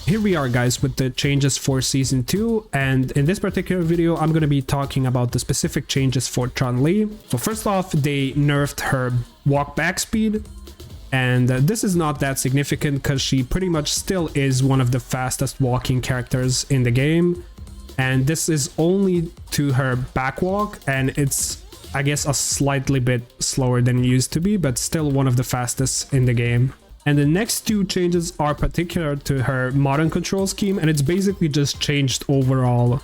Here we are, guys, with the changes for season 2, and in this particular video I'm going to be talking about the specific changes for Chun-li. So first off, they nerfed her walk back speed, and this is not that significant because she pretty much still is one of the fastest walking characters in the game, and this is only to her back walk, and it's, I guess, a slightly bit slower than it used to be, but still one of the fastest in the game. And the next two changes are particular to her modern control scheme, and it's basically just changed overall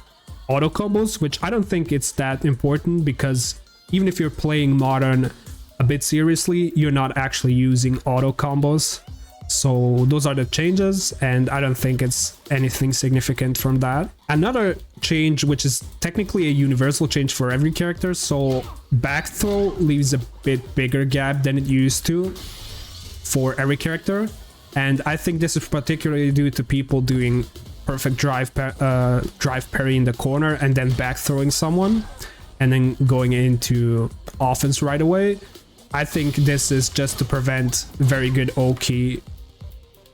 auto combos, which I don't think it's that important because even if you're playing modern a bit seriously, you're not actually using auto combos. So those are the changes, and I don't think it's anything significant from that. Another change, which is technically a universal change for every character, so back throw leaves a bit bigger gap than it used to for every character, and I think this is particularly due to people doing perfect drive parry in the corner and then back throwing someone and then going into offense right away. I think this is just to prevent very good Oki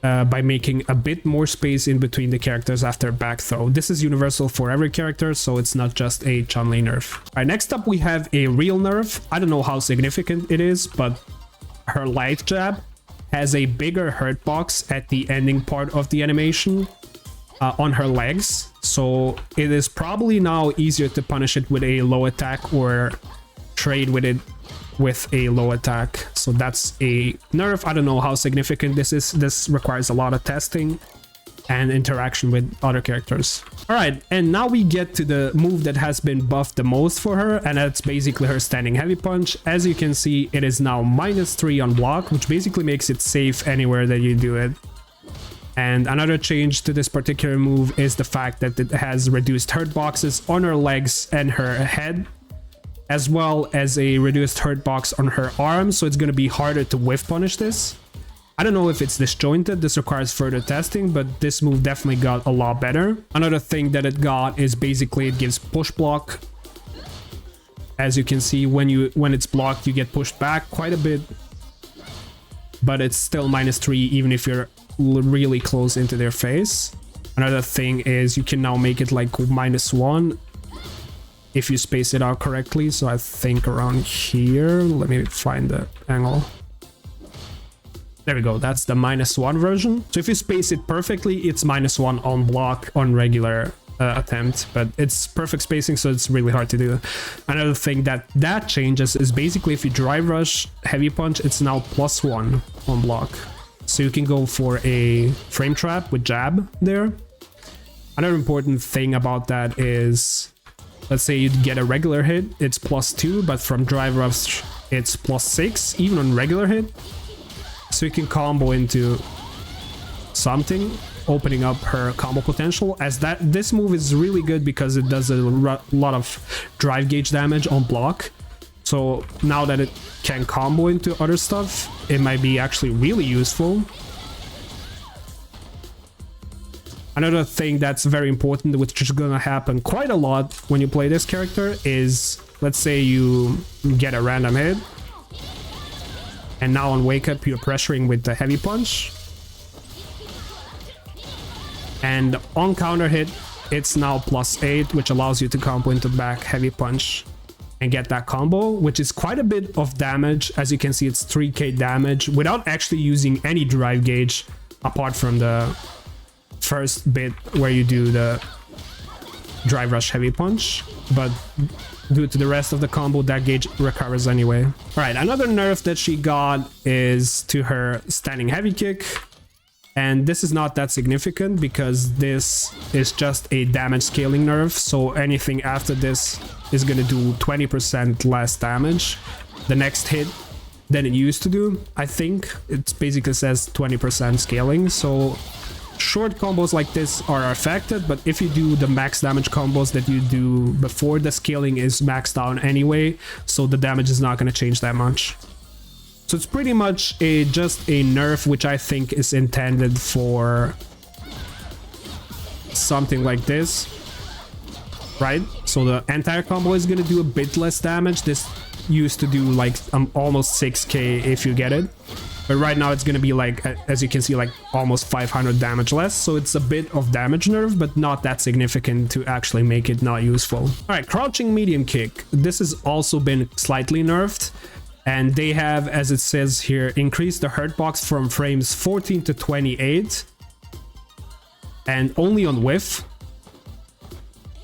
by making a bit more space in between the characters after back throw. This is universal for every character, so it's not just a Chun-li nerf. Alright, next up we have a real nerf. I don't know how significant it is, but her light jab has a bigger hurt box at the ending part of the animation on her legs, so it is probably now easier to punish it with a low attack or trade with it with a low attack. So that's a nerf. I don't know how significant this is. This requires a lot of testing and interaction with other characters. All right, and now we get to the move that has been buffed the most for her, and that's basically her standing heavy punch. As you can see, it is now -3 on block, which basically makes it safe anywhere that you do it. And another change to this particular move is the fact that it has reduced hurt boxes on her legs and her head, as well as a reduced hurt box on her arms, so it's going to be harder to whiff punish this. I don't know if it's disjointed, this requires further testing, but this move definitely got a lot better. Another thing that it got is basically it gives push block. As you can see, when it's blocked, you get pushed back quite a bit, but it's still -3 even if you're really close into their face. Another thing is you can now make it like -1 if you space it out correctly. So I think around here, let me find the angle. There we go, that's the -1 version. So if you space it perfectly, it's -1 on block on regular attempt, but it's perfect spacing, so it's really hard to do. Another thing that changes is basically if you drive rush heavy punch, it's now +1 on block. So you can go for a frame trap with jab there. Another important thing about that is, let's say you get a regular hit, it's +2, but from drive rush, it's +6, even on regular hit. So you can combo into something, opening up her combo potential, as this move is really good because it does a lot of drive gauge damage on block. So now that it can combo into other stuff, it might be actually really useful. Another thing that's very important, which is gonna happen quite a lot when you play this character, is let's say you get a random hit, and now on wake up you're pressuring with the heavy punch, and on counter hit it's now +8, which allows you to combo into back heavy punch and get that combo, which is quite a bit of damage. As you can see, it's 3k damage without actually using any drive gauge apart from the first bit where you do the drive rush heavy punch, but due to the rest of the combo, that gauge recovers anyway. All right, another nerf that she got is to her standing heavy kick, and this is not that significant because this is just a damage scaling nerf, so anything after this is going to do 20% less damage the next hit than it used to do. I think it basically says 20% scaling, so short combos like this are affected, but if you do the max damage combos that you do before, the scaling is maxed down anyway, so the damage is not going to change that much. So it's pretty much just a nerf, which I think is intended for something like this, right? So the entire combo is going to do a bit less damage. This used to do like almost 6k if you get it. But right now it's going to be like, as you can see, like almost 500 damage less. So it's a bit of damage nerf, but not that significant to actually make it not useful. All right, crouching medium kick. This has also been slightly nerfed. And they have, as it says here, increased the hurt box from frames 14 to 28. And only on whiff.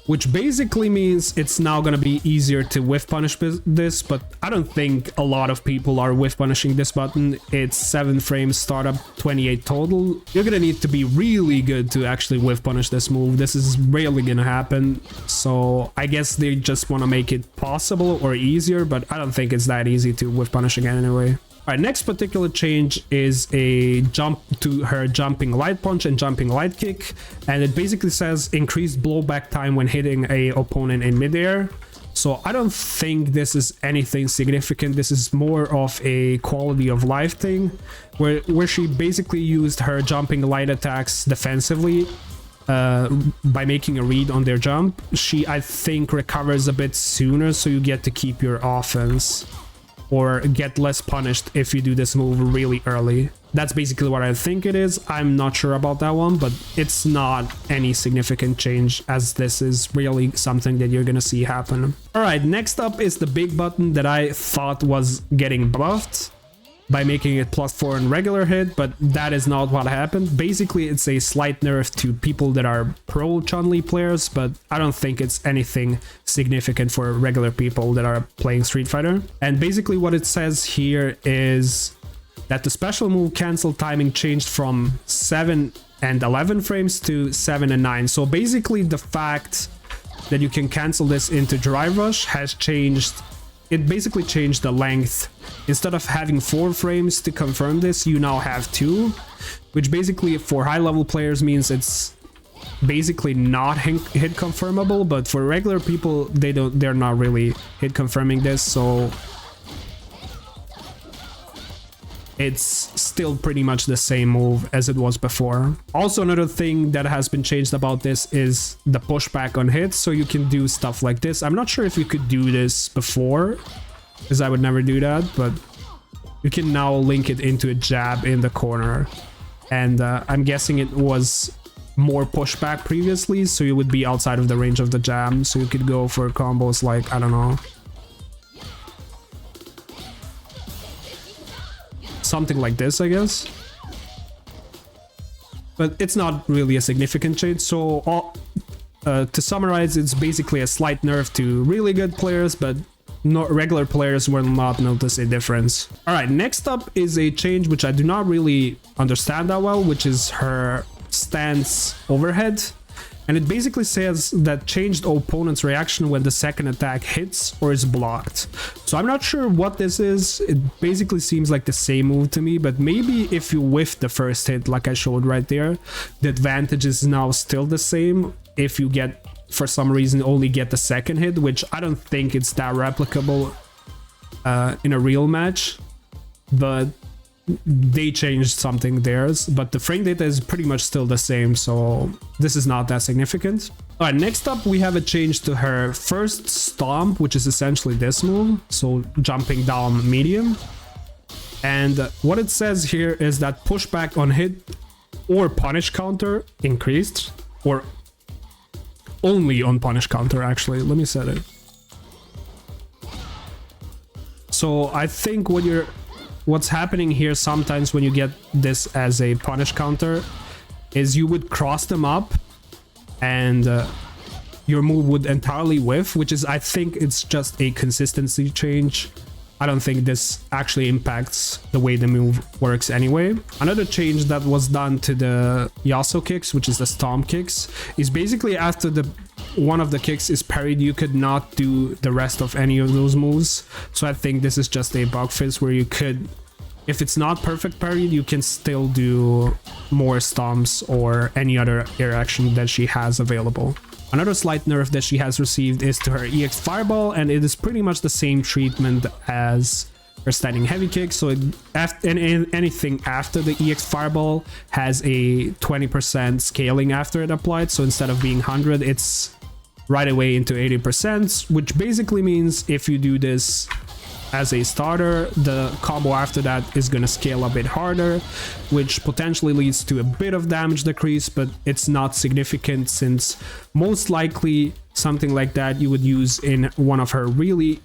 Which basically means it's now going to be easier to whiff punish this, but I don't think a lot of people are whiff punishing this button. It's 7 frames startup, 28 total. You're going to need to be really good to actually whiff punish this move. This is rarely going to happen, so I guess they just want to make it possible or easier, but I don't think it's that easy to whiff punish again anyway. All right, next particular change is a jump to her jumping light punch and jumping light kick, and it basically says increased blowback time when hitting a opponent in midair. So I don't think this is anything significant. This is more of a quality of life thing, where she basically used her jumping light attacks defensively by making a read on their jump. She, I think, recovers a bit sooner, so you get to keep your offense. Or get less punished if you do this move really early. That's basically what I think it is. I'm not sure about that one, but it's not any significant change, as this is really something that you're gonna see happen. All right, next up is the big button that I thought was getting buffed by making it +4 in regular hit, but that is not what happened. Basically, it's a slight nerf to people that are pro Chun-li players, but I don't think it's anything significant for regular people that are playing Street Fighter. And basically what it says here is that the special move cancel timing changed from 7 and 11 frames to 7 and 9. So basically the fact that you can cancel this into Drive Rush has changed. It basically changed the length. Instead of having 4 frames to confirm this, you now have 2, which basically for high level players means it's basically not hit confirmable, but for regular people they're not really hit confirming this, so it's still pretty much the same move as it was before. Also, another thing that has been changed about this is the pushback on hits, so you can do stuff like this. I'm not sure if you could do this before, because I would never do that, but you can now link it into a jab in the corner. And I'm guessing it was more pushback previously, so you would be outside of the range of the jab, so you could go for combos like, I don't know, something like this, I guess. But it's not really a significant change. So to summarize, it's basically a slight nerf to really good players, but regular players will not notice a difference. All right, next up is a change which I do not really understand that well, which is her stance overhead. And it basically says that changed opponent's reaction when the second attack hits or is blocked. So I'm not sure what this is. It basically seems like the same move to me, but maybe if you whiff the first hit like I showed right there, the advantage is now still the same if you get, for some reason, only get the second hit, which I don't think it's that replicable in a real match, but they changed something theirs, but the frame data is pretty much still the same, so this is not that significant. All right, next up we have a change to her first stomp, which is essentially this move, so jumping down medium. And what it says here is that pushback on hit or punish counter increased, or only on punish counter, actually. Let me set it. So I think what's happening here sometimes when you get this as a punish counter is you would cross them up and your move would entirely whiff, which is, I think it's just a consistency change. I don't think this actually impacts the way the move works anyway. Another change that was done to the Yasuo kicks, which is the stomp kicks, is basically after one of the kicks is parried, you could not do the rest of any of those moves. So I think this is just a bug fix where you could, if it's not perfect parried, you can still do more stomps or any other air action that she has available. Another slight nerf that she has received is to her EX Fireball, and it is pretty much the same treatment as her standing heavy kick. So anything after the EX Fireball has a 20% scaling after it applied. So instead of being 100, it's right away into 80%, which basically means if you do this as a starter. The combo after that is gonna scale a bit harder, which potentially leads to a bit of damage decrease, but it's not significant since most likely something like that you would use in one of her really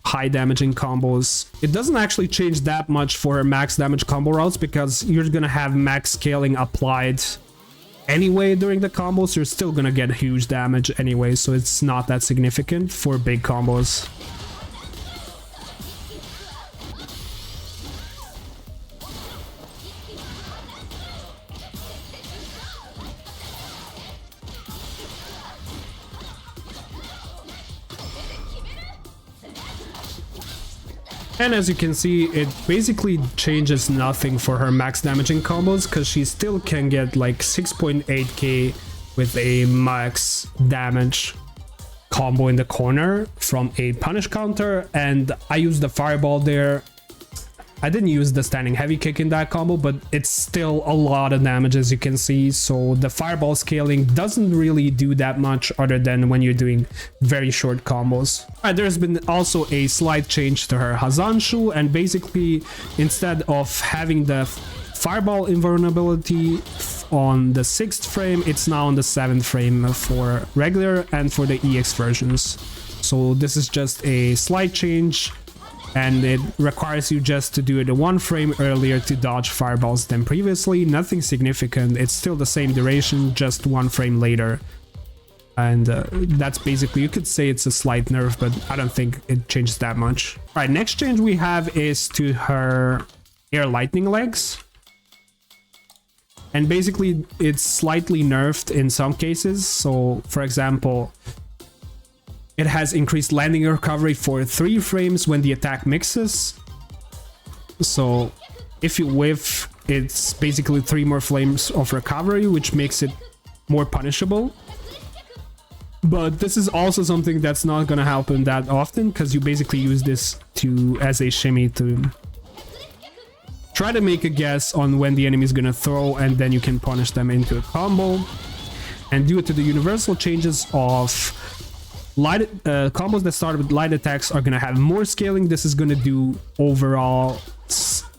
high damaging combos. It doesn't actually change that much for her max damage combo routes because you're gonna have max scaling applied anyway during the combos. You're still gonna get huge damage anyway, so it's not that significant for big combos. And as you can see, it basically changes nothing for her max damaging combos because she still can get like 6.8k with a max damage combo in the corner from a punish counter. And I used the fireball there. I didn't use the standing heavy kick in that combo, but it's still a lot of damage as you can see. So the fireball scaling doesn't really do that much other than when you're doing very short combos. Alright, there's been also a slight change to her Hazanshu, and basically instead of having the fireball invulnerability on the 6th frame, it's now on the 7th frame for regular and for the EX versions. So this is just a slight change, and it requires you just to do it 1 frame earlier to dodge fireballs than previously. Nothing significant, it's still the same duration, just 1 frame later. And that's basically, you could say it's a slight nerf, but I don't think it changes that much. Alright, next change we have is to her air lightning legs. And basically it's slightly nerfed in some cases. So for example, it has increased landing recovery for 3 frames when the attack mixes. So if you whiff, it's basically 3 more frames of recovery, which makes it more punishable. But this is also something that's not gonna happen that often because you basically use this as a shimmy to try to make a guess on when the enemy is gonna throw, and then you can punish them into a combo. And due to the universal changes of light combos that start with light attacks are gonna have more scaling, this is gonna do overall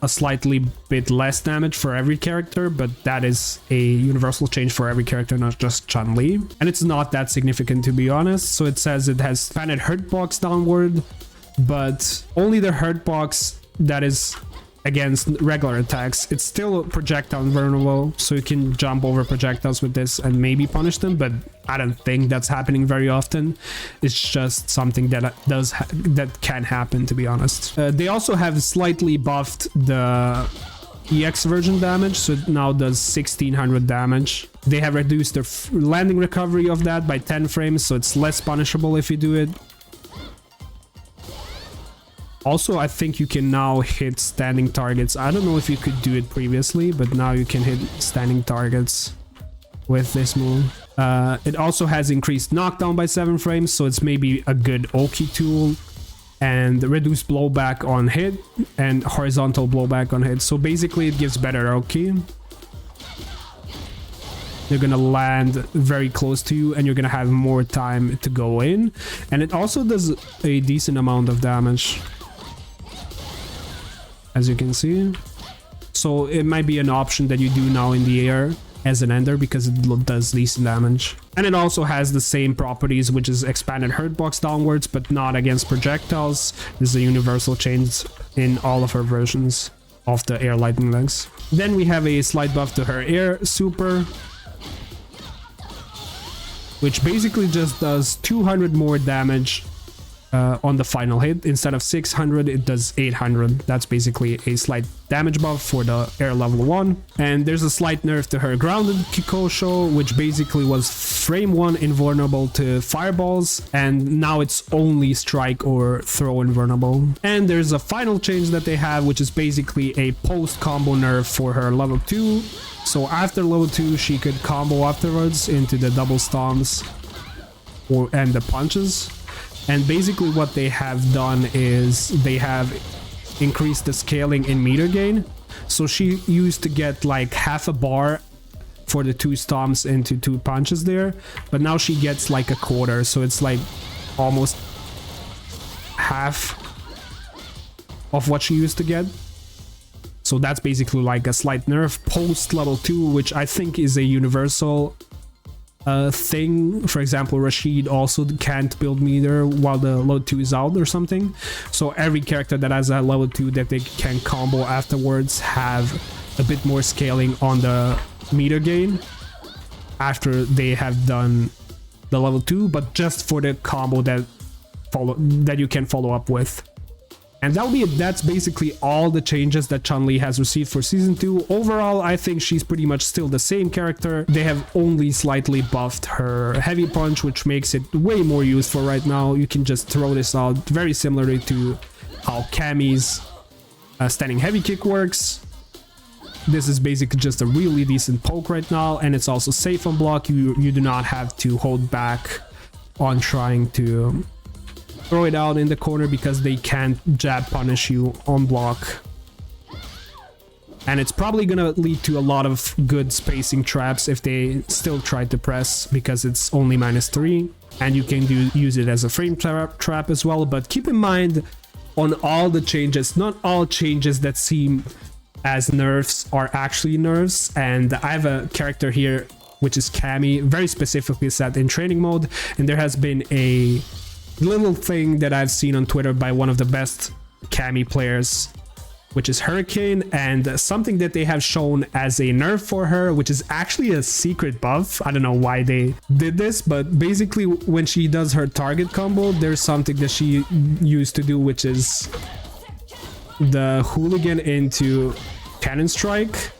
a slightly bit less damage for every character, but that is a universal change for every character, not just Chun-Li. And it's not that significant, to be honest. So it says it has expanded hurt box downward, but only the hurt box that is against regular attacks. It's still projectile vulnerable, so you can jump over projectiles with this and maybe punish them, but I don't think that's happening very often. It's just something that that can happen, to be honest. They also have slightly buffed the EX version damage, so it now does 1600 damage. They have reduced the landing recovery of that by 10 frames, so it's less punishable if you do it. Also, I think you can now hit standing targets. I don't know if you could do it previously, but now you can hit standing targets with this move. It also has increased knockdown by 7 frames, so it's maybe a good Oki tool, and reduced blowback on hit and horizontal blowback on hit. So basically it gives better Oki. They're gonna land very close to you and you're gonna have more time to go in. And it also does a decent amount of damage, as you can see. So it might be an option that you do now in the air as an ender because it does decent damage. And it also has the same properties, which is expanded hurt box downwards, but not against projectiles. This is a universal change in all of her versions of the air lightning legs. Then we have a slight buff to her air super, which basically just does 200 more damage on the final hit. Instead of 600, it does 800. That's basically a slight damage buff for the air level 1. And there's a slight nerf to her grounded Kikosho, which basically was frame 1 invulnerable to fireballs, and now it's only strike or throw invulnerable. And there's a final change that they have, which is basically a post combo nerf for her level 2. So after level 2, she could combo afterwards into the double stomps and the punches. And basically what they have done is they have increased the scaling in meter gain. So she used to get like half a bar for the 2 stomps into 2 punches there, but now she gets like a quarter, so it's like almost half of what she used to get. So that's basically like a slight nerf post level 2, which I think is a universal thing. For example, Rashid also can't build meter while the level 2 is out or something. So every character that has a level 2 that they can combo afterwards have a bit more scaling on the meter gain after they have done the level 2, but just for the combo that you can follow up with. And that'll be it. That's basically all the changes that Chun-Li has received for Season 2. Overall, I think she's pretty much still the same character. They have only slightly buffed her heavy punch, which makes it way more useful right now. You can just throw this out very similarly to how Cammy's standing heavy kick works. This is basically just a really decent poke right now, and it's also safe on block. You do not have to hold back on trying to throw it out in the corner because they can't jab punish you on block. And it's probably gonna lead to a lot of good spacing traps if they still try to press, because it's only -3 and you can use it as a frame trap as well. But keep in mind, on all the changes, not all changes that seem as nerfs are actually nerfs. And I have a character here which is Cammy, very specifically set in training mode, and there has been a little thing that I've seen on Twitter by one of the best Cammy players, which is Hurricane, and something that they have shown as a nerf for her, which is actually a secret buff. I don't know why they did this, but basically when she does her target combo, there's something that she used to do, which is the hooligan into cannon strike,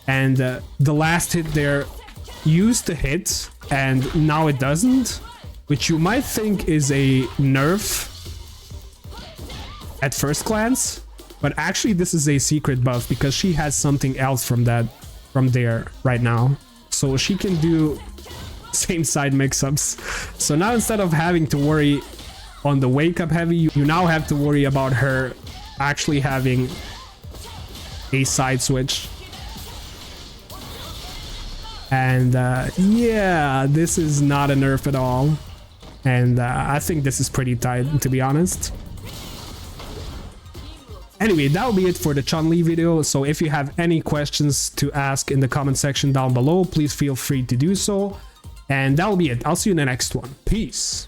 and the last hit there used to hit and now it doesn't, which you might think is a nerf at first glance, but actually this is a secret buff because she has something else from there right now, so she can do same side mix-ups. So now instead of having to worry on the wake up heavy, you now have to worry about her actually having a side switch. And yeah, this is not a nerf at all, and I think this is pretty tight, to be honest. Anyway, that'll be it for the Chun-Li video. So if you have any questions to ask in the comment section down below, please feel free to do so, and that'll be it. I'll see you in the next one. Peace.